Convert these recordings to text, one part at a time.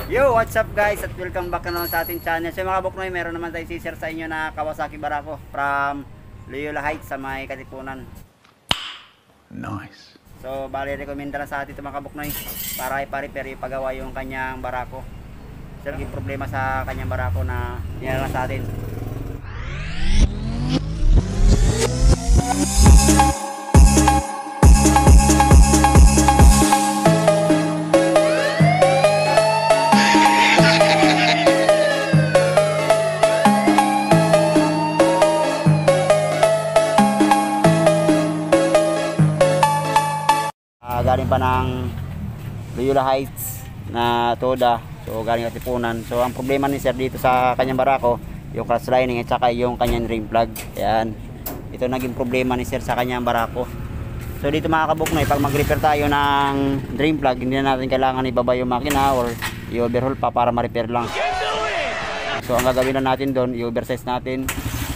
Yo, what's up guys at welcome back na naman sa ating channel. So mga kabuknoy, meron naman tayo share sa inyo na Kawasaki Barako from Loyola Heights sa may Katipunan. Nice. So bali rekomenda lang sa atin ito mga kabuknoy para ipa-repair, ipagawa yung kanyang Barako. So naging problema sa kanyang Barako na dinala sa atin. Galing pa ng Loyola Heights na Toda, so galing Katipunan. So ang problema ni sir dito sa kanyang Barako, yung clutch lining at saka yung kanyang drain plug. Ayan, ito naging problema ni sir sa kanyang Barako. So dito mga kabuknoy, pag mag-repair tayo ng drain plug, hindi na natin kailangan ibaba yung makina or i-overhaul pa para ma-repair lang. So ang gagawin na natin doon, i-oversize natin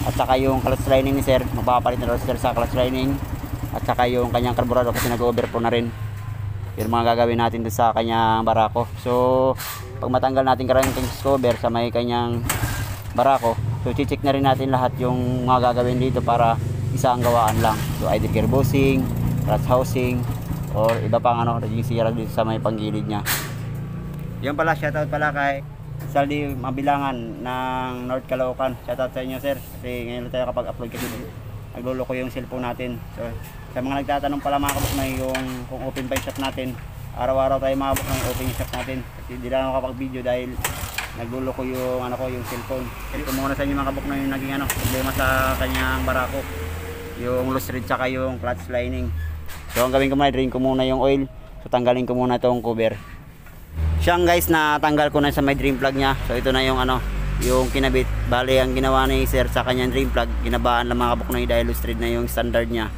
at saka yung clutch lining ni sir, magpapalit na sir sa clutch lining at saka yung kanyang carburetor kasi nag-overflow na rin. Yung mga gagawin natin doon sa kanyang Barako. So pag matanggal natin cranking cover sa may kanyang Barako, so check na rin natin lahat yung mga gagawin dito para isa ang gawaan lang. So idle gear bushing, clutch housing, or iba pang yung sira dito sa may panggilid nya. Yung pala, shoutout pala kay Saldi Mabilangan ng North Caloocan. Shoutout sa inyo sir, kasi ngayon tayo kapag upload kasi nagluloko yung cellphone natin. So sa mga nagtatanong pala mga kabuknoy, yung kung open pa yung shop natin, araw-araw tayo mga kabuknoy open yung shop natin kasi di lang ako kapag video dahil nagluloko yung yung cellphone. Ito muna sa inyo mga kabuknoy yung naging problema sa kanyang Barako, yung loose thread tsaka yung clutch lining. So ang gawin ko muna, drain ko muna yung oil. So tanggalin ko muna itong cover. Siyang guys, natanggal ko na sa may drain plug nya. So ito na yung yung kinabit. Bali ang ginawa ni sir sa kanyang drain plug, ginabaan lang mga kabuknoy dahil loose thread na yung standard nya.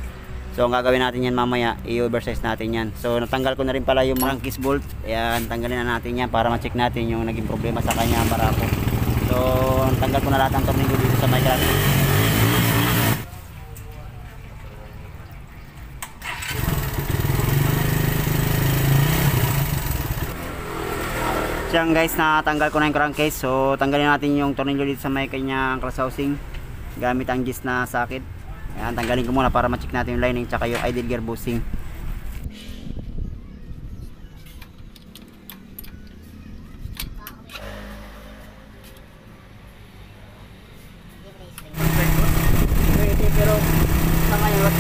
So ang gagawin natin yan mamaya, i-oversize natin yan. So natanggal ko na rin pala yung crankcase bolt. Ayan, tanggalin na natin yan para ma-check natin yung naging problema sa kanyang Barako. So natanggal ko na lahat ng tornilyo dito sa may crankcase. Siyang guys, natanggal ko na yung crankcase. So tanggalin natin yung tornilyo dito sa may kanyang clutch housing gamit ang gis na socket. Ayan, tanggalin ko muna para ma-check natin yung lining tsaka yung idle gear bushing. Pero sa ngayon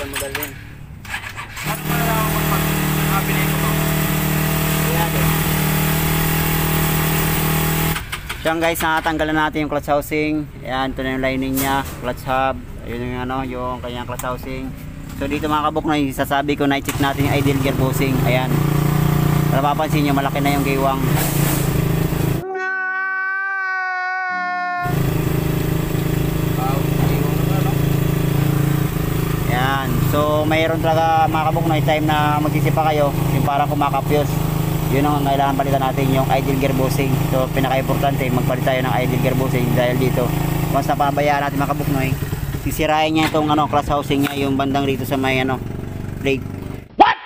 modal din. Ano pa na lang mag-abinay ko to? Siyang guys, natanggalan natin yung clutch housing. Ayan, ito na yung lining nya, clutch hub. Ayun yung yung kanyang clutch housing. So dito mga kabuknoy, sasabi ko na i-check natin yung idle gear bushing. Ayan. Para mapapansin nyo, malaki na yung gaywang. So mayroon talaga mga kabuknoy time na magsisipa kayo, yung parang kumakapyos. Yun ang kailangan palitan natin, yung idle gear bushing. So pinaka-importante, magpalit tayo ng idle gear bushing dahil dito once napabayaan natin mga kabuknoy, sisirain niya itong clutch housing niya, yung bandang rito sa may plate. What?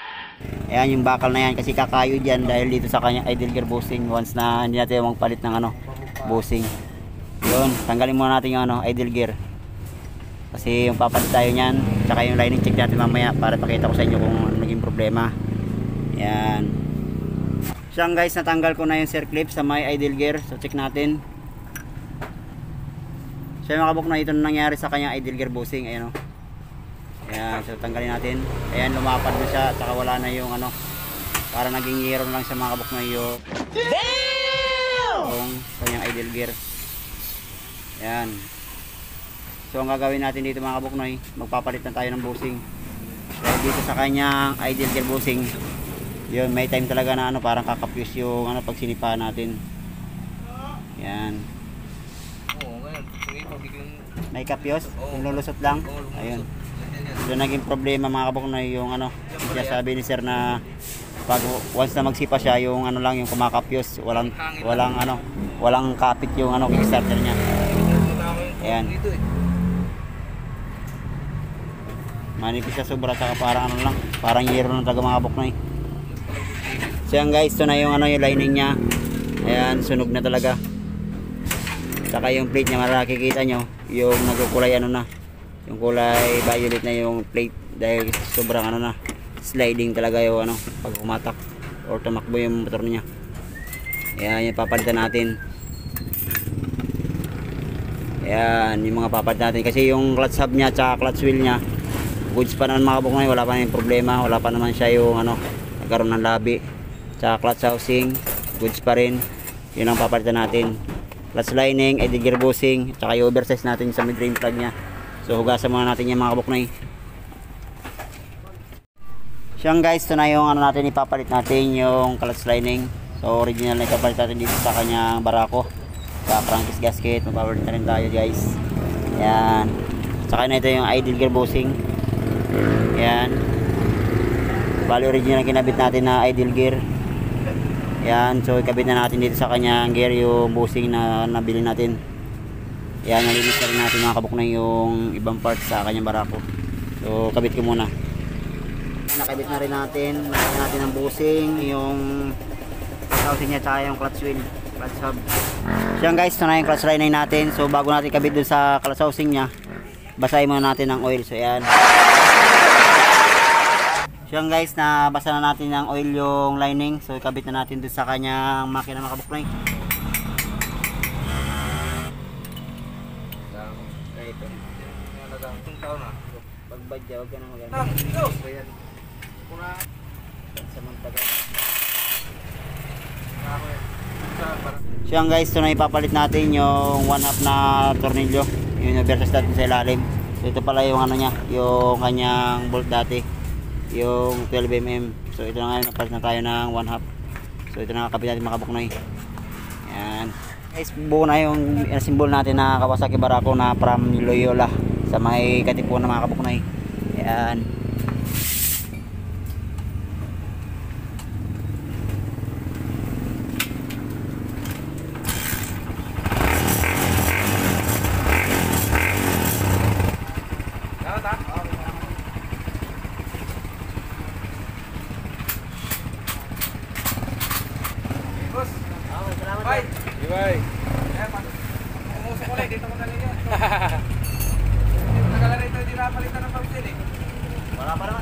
Ayan yung bakal na yan kasi kakayo dyan dahil dito sa kanya idle gear bushing once na hindi natin magpalit ng bushing. Yun, tanggalin muna natin yung idle gear. Kasi yung papalit tayo nyan, tsaka yung lining check natin mamaya para pakita ko sa inyo kung ano naging problema. Yan. Siyang guys, natanggal ko na yung circlip sa may idle gear. So check natin. Siya mga kabuknoy, ito na nangyari sa kanyang idle gear bushing. Ayan o. Ayan, so tanggalin natin. Ayan, lumapad na siya, tsaka wala na yung para naging yero na lang sa mga kabuknoy yung kanyang idle gear. Ayan. So ang gagawin natin dito mga kabuknoy, magpapalit na tayo ng bushing. Dahil dito sa kanyang idle gear bushing, yun, may time talaga na parang kakapyos yung pag sinipa natin. Yan. May kapyos, yung lulusot lang. Ayun. So naging problema mga kabuknoy yung siya sabi ni sir na pag once na magsipa siya yung lang yung kumakapyos, walang walang kapit yung ano kickstarter niya. Ayan. Manipis siya sobra, saka parang ano lang, parang yero ng taga mga buknoy. So yan guys, ito na yung ano yung lining niya. Ayan, sunog na talaga. Saka yung plate niya, makikita nyo yung nagkukulay ano na, yung kulay violet na yung plate dahil sobrang ano na, sliding talaga yung ano pag umatak or tumakbo yung motor niya. Ayan, yung papalitan natin. Ayan, yung mga papalitan natin kasi yung clutch hub niya at clutch wheel niya goods pa naman mga kabuknoy, wala pa naman problema, wala pa naman siya yung ano nagkaroon ng labi. Sa clutch housing goods pa rin, yun ang papalitan natin. Clutch lining, idle gear bushing, tsaka yung oversize natin sa mid drain plug nya. So hugasan muna natin yung mga kabuknoy. Siyang guys, ito na yung ano natin, ipapalit natin yung clutch lining. So original na ipapalit natin dito sa kanyang barako. Sa crankcase gasket, mapapalit na rin tayo guys. Yan. Tsaka na ito yung idle gear bushing. Yan. Bali original na kinabit natin na idle gear. Yan, so ikabit na natin dito sa kanyang gear yung bushing na nabili natin. Yan, nalinis na rin natin mga kabuknoy yung ibang parts sa kanyang barako. So kabit ko muna. Nakabit na rin natin, nakabit natin ang bushing, yung housing niya tsaka yung clutch wheel, clutch hub. So yan guys, ito na yung clutch lining natin. So bago natin kabit dun sa clutch housing niya, basahin muna natin ng oil. So yan. So yan guys, nabasa na natin ng oil yung lining. So ikabit na natin dun sa kanyang makina mga kabuknoy. Pagbadya, huwag ka na maganda. Sa magtagal. So yan guys, ito na ipapalit natin yung 1/2 na tornilyo, yung versus natin sa ilalim. So ito pala yung ano niya, yung kanyang bolt dati, yung 12mm. So ito na ngayon, napalit na tayo ng 1/2. So ito na kakabit natin mga kabuknoy. Yan guys, buo na yung symbol natin na Kawasaki Barako na from Loyola sa may Katipunan ng mga kabuknoy. Yan. Bye. Bye. Umusok ulit, dito ko na rin yan. Nagala rito, hindi napalitan ng pamsil eh. Wala pa naman.